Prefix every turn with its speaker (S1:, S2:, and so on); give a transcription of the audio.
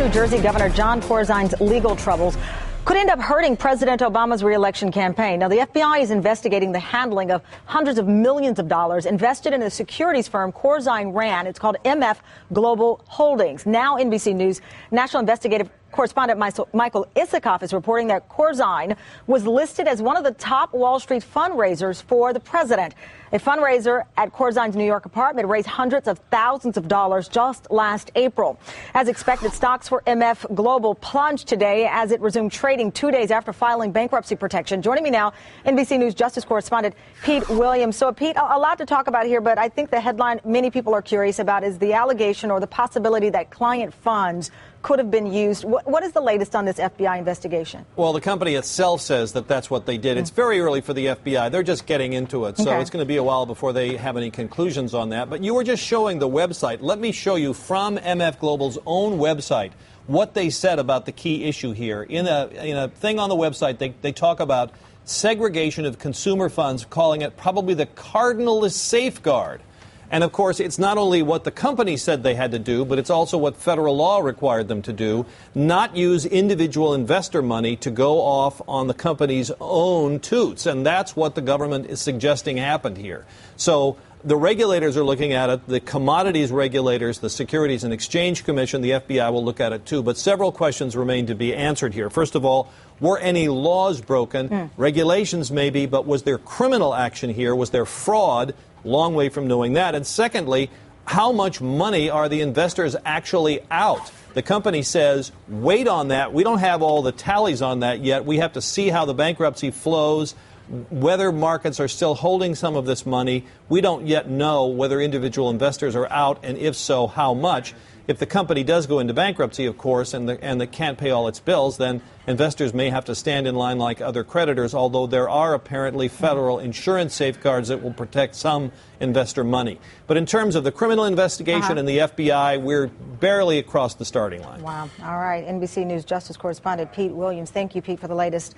S1: New Jersey Governor John Corzine's legal troubles could end up hurting President Obama's re-election campaign. Now, the FBI is investigating the handling of hundreds of millions of dollars invested in a securities firm Corzine ran. It's called MF Global Holdings. Now, NBC News national investigative correspondent Michael Isikoff is reporting that Corzine was listed as one of the top Wall Street fundraisers for the president. A fundraiser at Corzine's New York apartment raised hundreds of thousands of dollars just last April. As expected, stocks for MF Global plunged today as it resumed trading 2 days after filing bankruptcy protection. Joining me now, NBC News Justice correspondent Pete Williams. So, Pete, a lot to talk about here, but I think the headline many people are curious about is the allegation or the possibility that client funds could have been used. What is the latest on this FBI investigation?
S2: Well, the company itself says that that's what they did. It's very early for the FBI. They're just getting into it, so it's going to be a while before they have any conclusions on that. But you were just showing the website. Let me show you from MF Global's own website what they said about the key issue here. In a thing on the website, they talk about segregation of consumer funds, calling it probably the cardinal safeguard. And, of course, it's not only what the company said they had to do, but it's also what federal law required them to do, not use individual investor money to go off on the company's own toots. And that's what the government is suggesting happened here. So the regulators are looking at it. The commodities regulators, the Securities and Exchange Commission, the FBI will look at it, too. But several questions remain to be answered here. First of all, were any laws broken? Regulations, maybe, but was there criminal action here? Was there fraud? Long way from knowing that. And secondly, how much money are the investors actually out? The company says, wait on that. We don't have all the tallies on that yet. We have to see how the bankruptcy flows, whether markets are still holding some of this money. We don't yet know whether individual investors are out, and if so, how much. If the company does go into bankruptcy, of course, and they can't pay all its bills, then investors may have to stand in line like other creditors, although there are apparently federal insurance safeguards that will protect some investor money. But in terms of the criminal investigation and the FBI, we're barely across the starting line.
S1: Wow. All right. NBC News Justice correspondent Pete Williams. Thank you, Pete, for the latest.